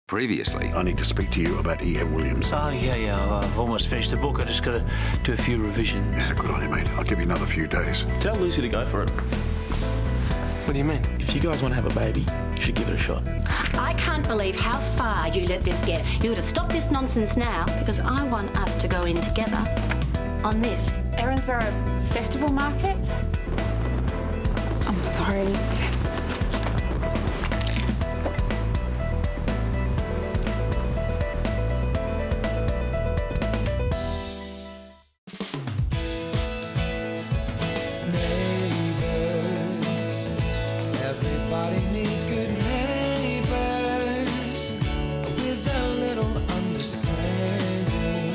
Previously. I need to speak to you about E.M. Williams. Oh, yeah. I've almost finished the book. I just got to do a few revisions. Yeah, good on you, mate. I'll give you another few days. Tell Lucy to go for it. What do you mean? If you guys want to have a baby, you should give it a shot. I can't believe how far you let this get. You got to stop this nonsense now because I want us to go in together on this. Erinsborough Festival Markets? I'm sorry. Everybody needs good neighbors with a little understanding.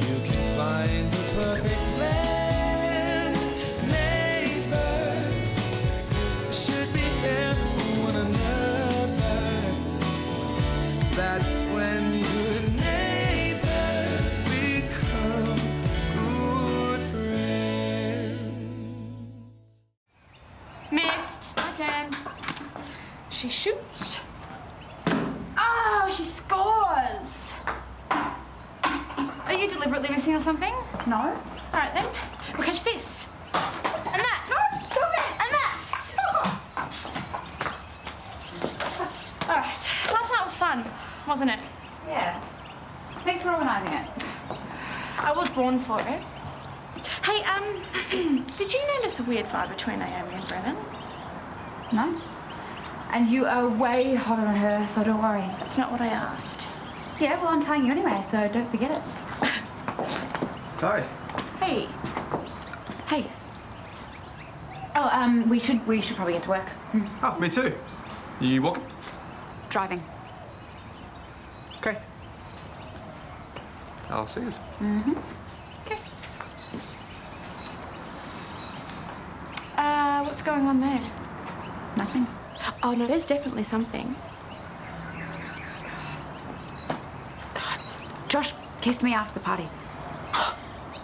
You can find the perfect blend. Neighbors should be there for one another. That's when good neighbors become good friends. Missed. My turn. She shoots. Oh, she scores. Are you deliberately missing or something? No. All right, then. We'll catch this. And that. No, stop it. And that. Stop. All right. Last night was fun, wasn't it? Yeah. Thanks for organising it. I was born for it. Hey, did you notice a weird vibe between Naomi and Brennan? No? And you are way hotter than her, so don't worry. That's not what I asked. Yeah, well, I'm telling you anyway, so don't forget it. Hi. Hey. Hey. Oh, we should probably get to work. Oh, me too. You walking? Driving. Okay. I'll see you. Okay. What's going on there? Nothing. Oh, no, there's definitely something. Josh kissed me after the party.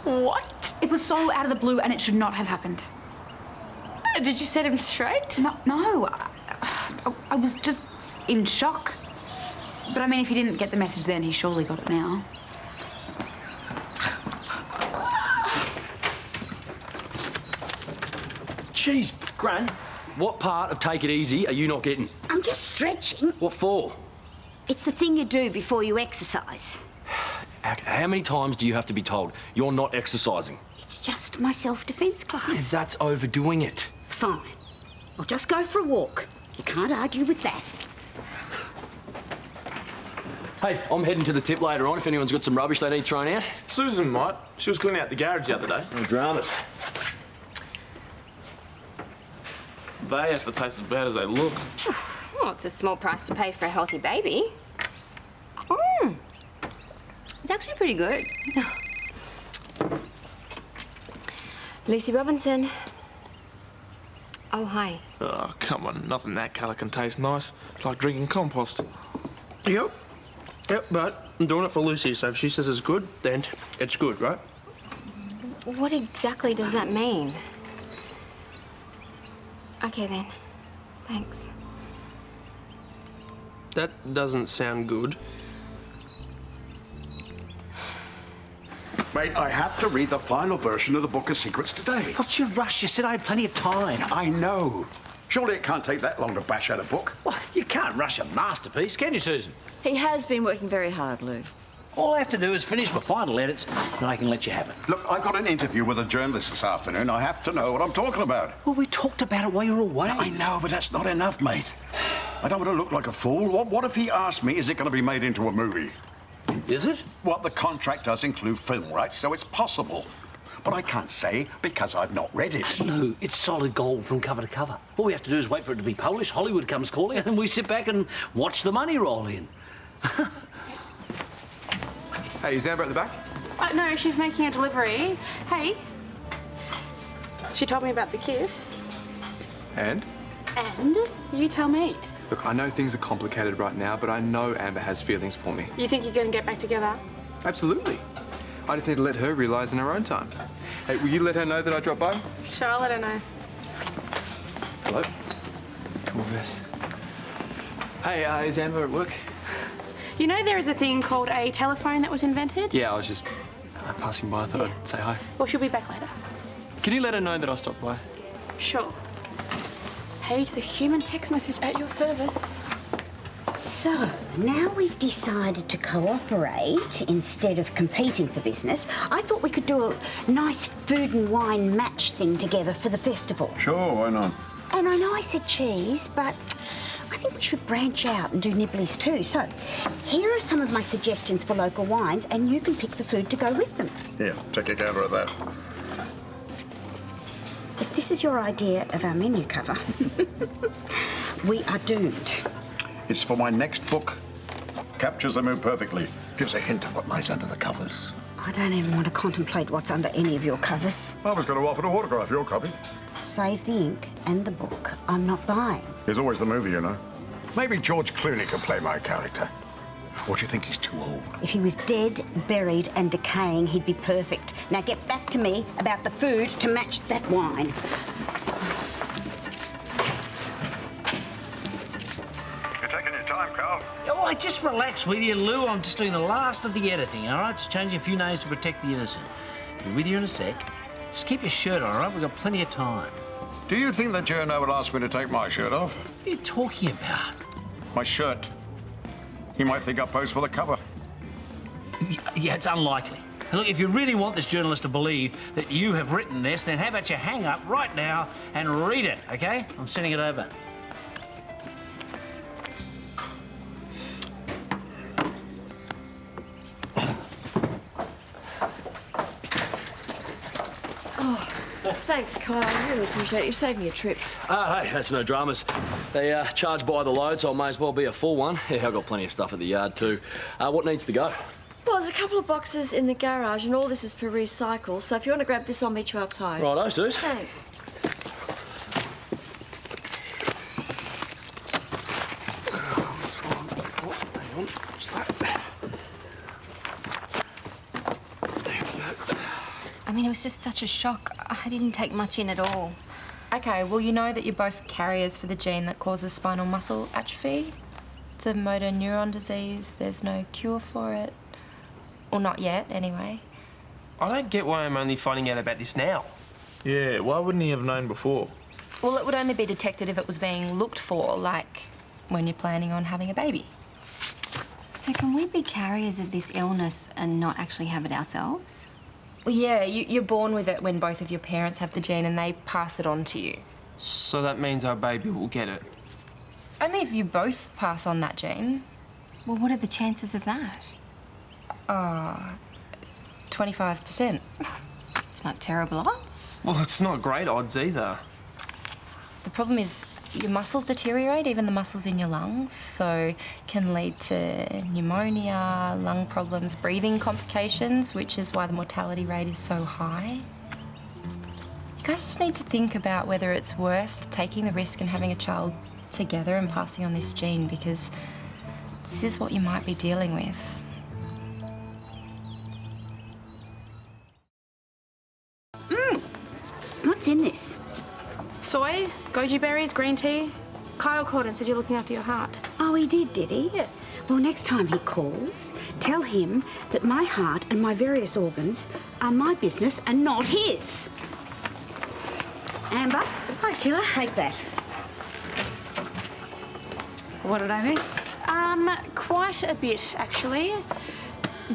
What? It was so out of the blue and it should not have happened. Did you set him straight? No. I was just in shock. But I mean, if he didn't get the message then, he surely got it now. Jeez, Gran, what part of Take It Easy are you not getting? I'm just stretching. What for? It's the thing you do before you exercise. How many times do you have to be told you're not exercising? It's just my self-defence class. That's overdoing it. Fine. I'll just go for a walk. You can't argue with that. Hey, I'm heading to the tip later on if anyone's got some rubbish they need thrown out. Susan might. She was cleaning out the garage the other day. No dramas. They have to taste as bad as they look. Well, it's a small price to pay for a healthy baby. It's actually pretty good. Lucy Robinson. Oh, hi. Oh, come on. Nothing that colour can taste nice. It's like drinking compost. Yep, but I'm doing it for Lucy, so if she says it's good, then it's good, right? What exactly does that mean? Okay, then. Thanks. That doesn't sound good. Mate, I have to read the final version of the Book of Secrets today. What's your rush? You said I had plenty of time. I know. Surely it can't take that long to bash out a book. Well, you can't rush a masterpiece, can you, Susan? He has been working very hard, Lou. All I have to do is finish my final edits, and I can let you have it. Look, I've got an interview with a journalist this afternoon. I have to know what I'm talking about. Well, we talked about it while you were away. I know, but that's not enough, mate. I don't want to look like a fool. What if he asks me, is it going to be made into a movie? Is it? Well, the contract does include film rights, so it's possible. But I can't say because I've not read it. No, it's solid gold from cover to cover. All we have to do is wait for it to be published, Hollywood comes calling, and we sit back and watch the money roll in. Hey, is Amber at the back? No, she's making a delivery. Hey. She told me about the kiss. And? And? You tell me. Look, I know things are complicated right now, but I know Amber has feelings for me. You think you're going to get back together? Absolutely. I just need to let her realise in her own time. Hey, will you let her know that I dropped by? Sure, I'll let her know. Hello? Come on, vest. Hey, is Amber at work? You know there is a thing called a telephone that was invented? Yeah, I was just passing by. I thought I'd say hi. Well, she'll be back later. Can you let her know that I stopped by? Sure. Paige, the human text message at your service. So, now we've decided to cooperate instead of competing for business. I thought we could do a nice food and wine match thing together for the festival. Sure, why not? And I know I said cheese, but I think we should branch out and do nibblies too. So, here are some of my suggestions for local wines, and you can pick the food to go with them. Here, take a gander at that. If this is your idea of our menu cover, we are doomed. It's for my next book. Captures the mood perfectly. Gives a hint of what lies under the covers. I don't even want to contemplate what's under any of your covers. I was going to offer to autograph your copy. Save the ink and the book. I'm not buying. There's always the movie, you know. Maybe George Clooney could play my character. Or do you think he's too old? If he was dead, buried and decaying, he'd be perfect. Now get back to me about the food to match that wine. You're taking your time, Carl. Oh, I just relax with you, Lou. I'm just doing the last of the editing, all right? Just changing a few names to protect the innocent. I'll be with you in a sec. Just keep your shirt on, all right? We've got plenty of time. Do you think that Journo would ask me to take my shirt off? What are you talking about? My shirt. He might think I posed for the cover. Yeah, it's unlikely. And look, if you really want this journalist to believe that you have written this, then how about you hang up right now and read it, OK? I'm sending it over. Thanks, Kyle. I really appreciate it. You saved me a trip. Hey, that's no dramas. They charge by the load, so it may as well be a full one. Yeah, I've got plenty of stuff at the yard too. What needs to go? Well, there's a couple of boxes in the garage, and all this is for recycle. So if you want to grab this, I'll meet you outside. Righto, Suze. Thanks. I mean, it was just such a shock. I didn't take much in at all. Okay, well, you know that you're both carriers for the gene that causes spinal muscle atrophy. It's a motor neuron disease. There's no cure for it. Well, not yet, anyway. I don't get why I'm only finding out about this now. Yeah, why wouldn't he have known before? Well, it would only be detected if it was being looked for, like when you're planning on having a baby. So can we be carriers of this illness and not actually have it ourselves? Well, yeah, you're born with it when both of your parents have the gene and they pass it on to you. So that means our baby will get it? Only if you both pass on that gene. Well, what are the chances of that? 25%. It's not terrible odds. Well, it's not great odds either. The problem is your muscles deteriorate, even the muscles in your lungs, so can lead to pneumonia, lung problems, breathing complications, which is why the mortality rate is so high. You guys just need to think about whether it's worth taking the risk and having a child together and passing on this gene, because this is what you might be dealing with. What's in this? Soy, goji berries, green tea. Kyle called and said you're looking after your heart. Oh, he did he? Yes. Well, next time he calls, tell him that my heart and my various organs are my business and not his. Amber? Hi, Sheila. Take that. What did I miss? Quite a bit, actually.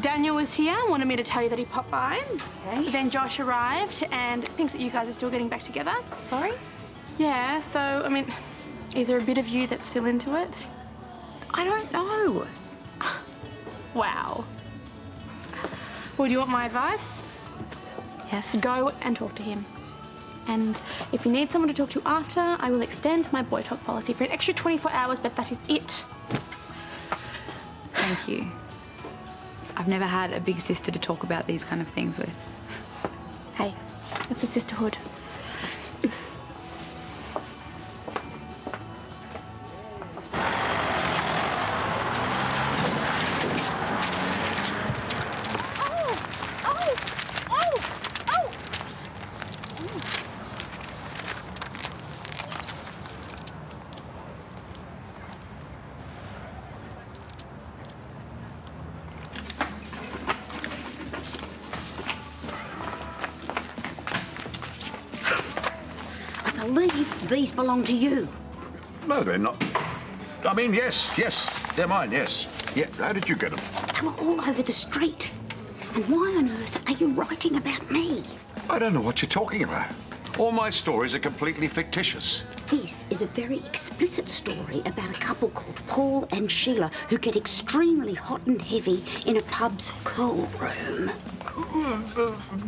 Daniel was here, wanted me to tell you that he popped by. Okay. Then Josh arrived and thinks that you guys are still getting back together. Sorry? Yeah, so, I mean, is there a bit of you that's still into it? I don't know. Wow. Well, do you want my advice? Yes. Go and talk to him. And if you need someone to talk to after, I will extend my boy talk policy for an extra 24 hours, but that is it. Thank you. I've never had a big sister to talk about these kind of things with. Hey, it's a sisterhood. These belong to you. No, they're not. I mean, yes, they're mine, yes. Yeah, how did you get them? They were all over the street. And why on earth are you writing about me? I don't know what you're talking about. All my stories are completely fictitious. This is a very explicit story about a couple called Paul and Sheila who get extremely hot and heavy in a pub's cool room.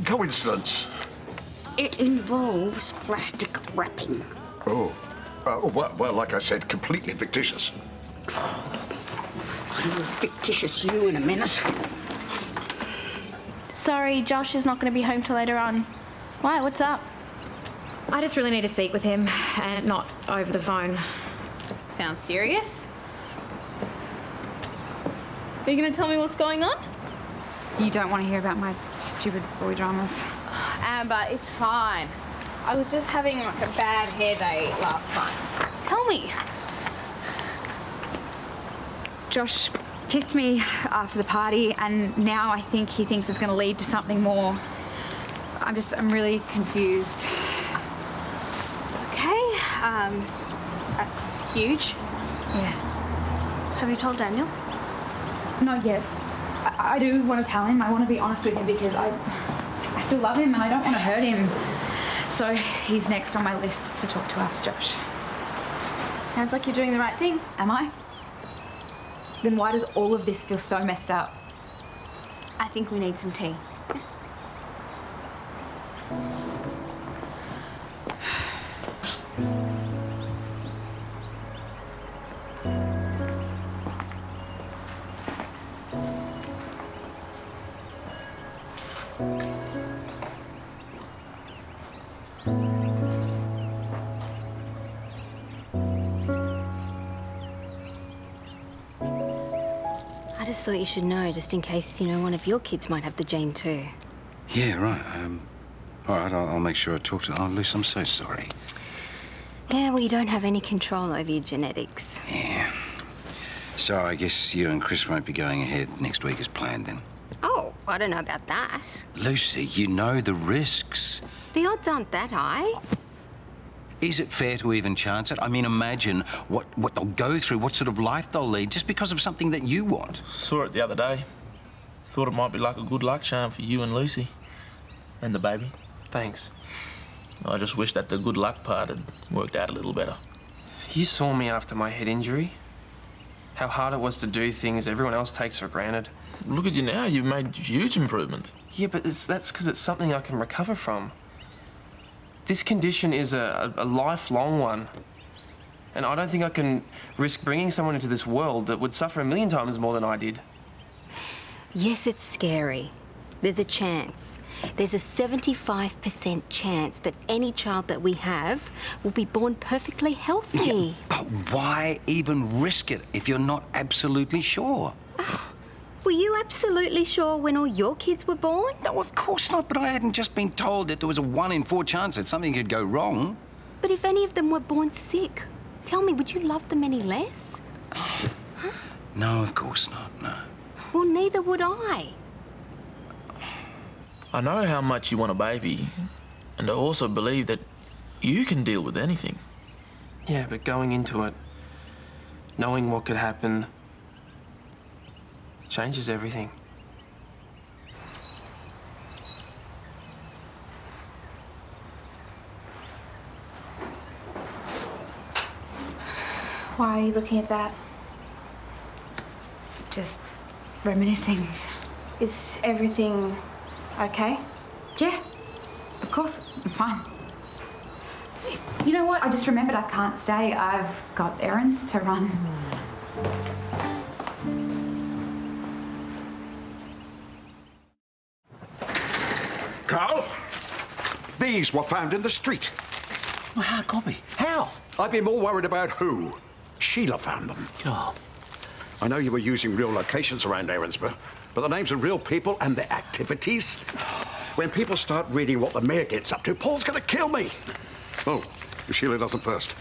Coincidence. It involves plastic wrapping. Oh. Well, like I said, completely fictitious. I will fictitious you in a minute. Sorry, Josh is not going to be home till later on. Why? What's up? I just really need to speak with him, and not over the phone. Sounds serious. Are you going to tell me what's going on? You don't want to hear about my stupid boy dramas? Amber, it's fine. I was just having like a bad hair day last time. Tell me. Josh kissed me after the party, and now I think he thinks it's going to lead to something more. I'm really confused. Okay, that's huge. Yeah. Have you told Daniel? Not yet. I do want to tell him. I want to be honest with him because I still love him and I don't want to hurt him. So he's next on my list to talk to after Josh. Sounds like you're doing the right thing. Am I? Then why does all of this feel so messed up? I think we need some tea. I just thought you should know, just in case, one of your kids might have the gene too. Yeah, right. All right, I'll make sure I talk to... Oh, Luce, I'm so sorry. Yeah, well, you don't have any control over your genetics. Yeah. So I guess you and Chris won't be going ahead next week as planned, then? Oh, I don't know about that. Lucy, you know the risks. The odds aren't that high. Is it fair to even chance it? I mean, imagine what they'll go through, what sort of life they'll lead, just because of something that you want. Saw it the other day. Thought it might be like a good luck charm for you and Lucy. And the baby. Thanks. I just wish that the good luck part had worked out a little better. You saw me after my head injury. How hard it was to do things everyone else takes for granted. Look at you now, you've made huge improvement. Yeah, but that's because it's something I can recover from. This condition is a lifelong one. And I don't think I can risk bringing someone into this world that would suffer 1,000,000 times more than I did. Yes, it's scary. There's a chance. There's a 75% chance that any child that we have will be born perfectly healthy. Yeah, but why even risk it if you're not absolutely sure? Were you absolutely sure when all your kids were born? No, of course not, but I hadn't just been told that there was a 1 in 4 chance that something could go wrong. But if any of them were born sick, tell me, would you love them any less? Huh? No, of course not, no. Well, neither would I. I know how much you want a baby, and I also believe that you can deal with anything. Yeah, but going into it, knowing what could happen, changes everything. Why are you looking at that? Just reminiscing. Is everything okay? Yeah, of course, I'm fine. You know what? I just remembered I can't stay. I've got errands to run. Carl, these were found in the street. Well, how copy? How? I'd be more worried about who. Sheila found them. Oh. I know you were using real locations around Erinsborough, but the names of real people and their activities. When people start reading what the mayor gets up to, Paul's going to kill me. Oh, Sheila doesn't first.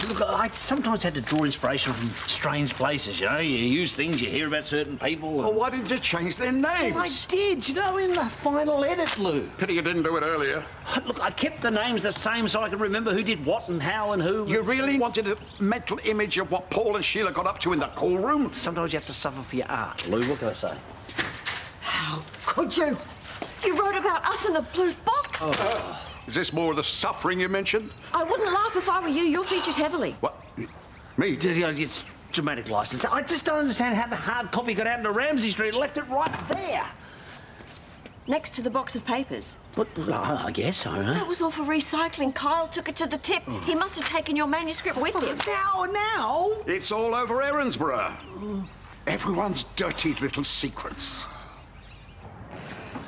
Look, I sometimes had to draw inspiration from strange places, you know. You use things, you hear about certain people. Well, why didn't you change their names? Well, I did, you know, in the final edit, Lou. Pity you didn't do it earlier. Look, I kept the names the same so I could remember who did what and how and who. You really wanted a mental image of what Paul and Sheila got up to in the cool room? Sometimes you have to suffer for your art, Lou. What can I say? How could you? You wrote about us in the blue box. Is this more of the suffering you mentioned? I wouldn't laugh if I were you. You're featured heavily. What? Me? It's dramatic license. I just don't understand how the hard copy got out into Ramsay Street and left it right there. Next to the box of papers. Well, I guess so, huh? That was all for recycling. Kyle took it to the tip. He must have taken your manuscript with him. Now? It's all over Erinsborough. Everyone's dirty little secrets.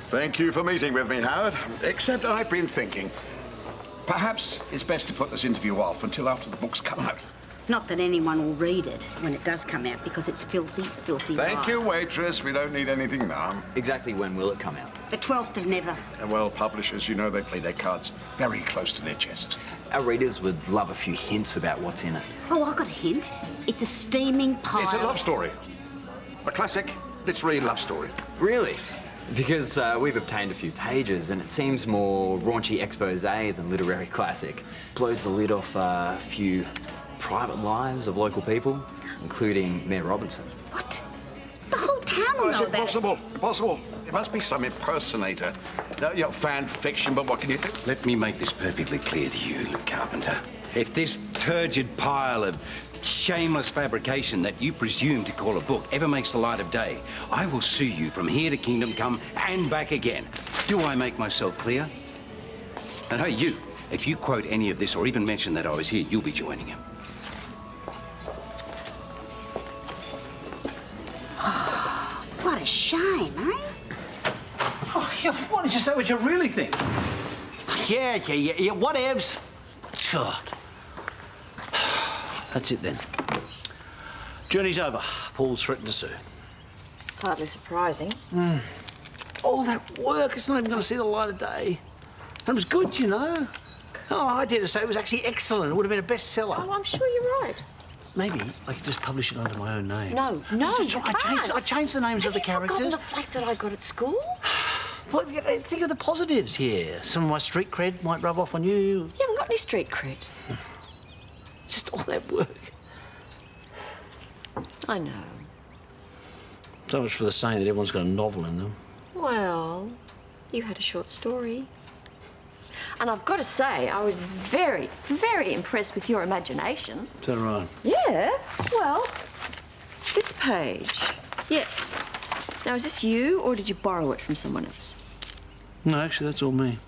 Thank you for meeting with me, Howard. Except I've been thinking, perhaps it's best to put this interview off until after the books come out. Not that anyone will read it when it does come out, because it's filthy, filthy Thank you, lies. waitress. We don't need anything now. Exactly when will it come out? The 12th of never. Well, publishers, you know they play their cards very close to their chests. Our readers would love a few hints about what's in it. Oh, I got a hint. It's a steaming pile. It's a love story. A classic literary love story. Really? Because we've obtained a few pages and it seems more raunchy expose than literary classic. Blows the lid off a few private lives of local people, including Mayor Robinson. What? The whole town will Oh, know is it about possible? Possible. It must be some impersonator. You know, fan fiction, but what can you do? Let me make this perfectly clear to you, Luke Carpenter. If this turgid pile of shameless fabrication that you presume to call a book ever makes the light of day, I will sue you from here to Kingdom Come and back again. Do I make myself clear? And hey, you, if you quote any of this or even mention that I was here, you'll be joining him. What a shame, eh? Oh, yeah, why don't you say what you really think? Yeah, whatevs. God. That's it then. Journey's over. Paul's threatened to sue. Hardly surprising. All that work, it's not even going to see the light of day. And it was good, you know. Oh, I dare to say it was actually excellent. It would have been a bestseller. Oh, I'm sure you're right. Maybe I could just publish it under my own name. No, you can't. I changed the names of the Have you forgotten characters. the flack that I got at school? Well, think of the positives here. Some of my street cred might rub off on you. You haven't got any street cred. Just all that work. I know. So much for the saying that everyone's got a novel in them. Well, you had a short story. And I've got to say, I was very, very impressed with your imagination. Is that right? Yeah, well, this page. Yes. Now, is this you, or did you borrow it from someone else? No, actually, that's all me.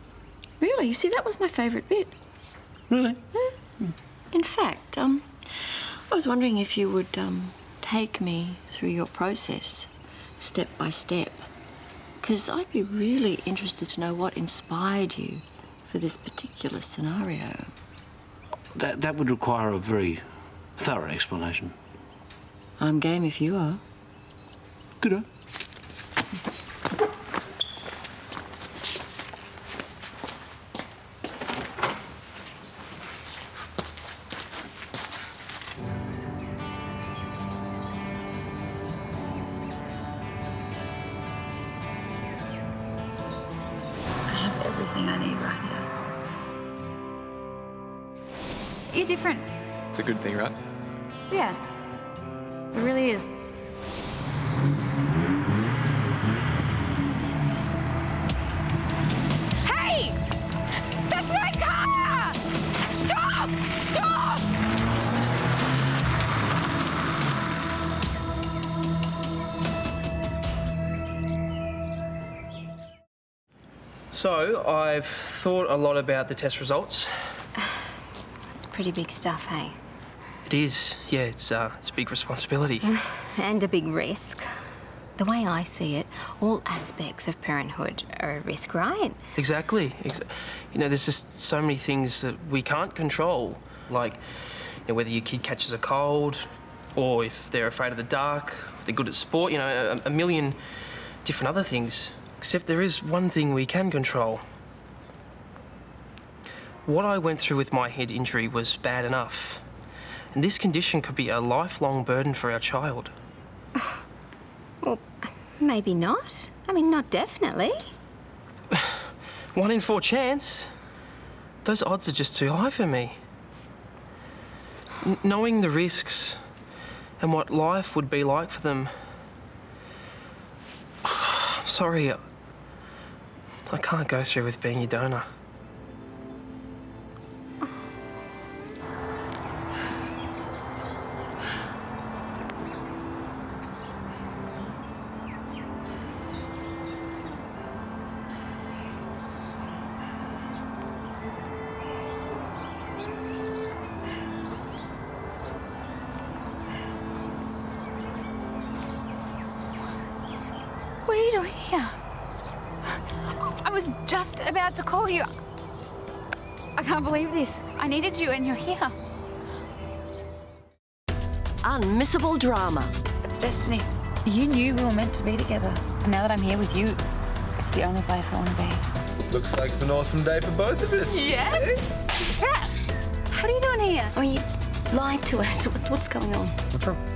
Really? You see, that was my favourite bit. Really? In fact, I was wondering if you would, take me through your process, step by step. Because I'd be really interested to know what inspired you for this particular scenario. That would require a very thorough explanation. I'm game if you are. Good. Everything I need right now. You're different. It's a good thing, right? Yeah. It really is. Hey! That's my car! Stop! Stop! So, I've thought a lot about the test results. It's pretty big stuff, hey? It is, yeah, it's a big responsibility. And a big risk. The way I see it, all aspects of parenthood are a risk, right? Exactly. You know, there's just so many things that we can't control. Like, you know, whether your kid catches a cold, or if they're afraid of the dark, if they're good at sport, you know, a million different other things. Except there is one thing we can control. What I went through with my head injury was bad enough. And this condition could be a lifelong burden for our child. Well, maybe not. I mean, not definitely. 1 in 4 chance. Those odds are just too high for me. Knowing the risks and what life would be like for them. I'm sorry, I can't go through with being your donor. What are you doing here? I was just about to call you. I can't believe this. I needed you and you're here. Unmissable drama. It's destiny. You knew we were meant to be together. And now that I'm here with you, it's the only place I want to be. Looks like it's an awesome day for both of us. Yes? Yeah. What are you doing here? Oh, you lied to us. What's going on? What's wrong?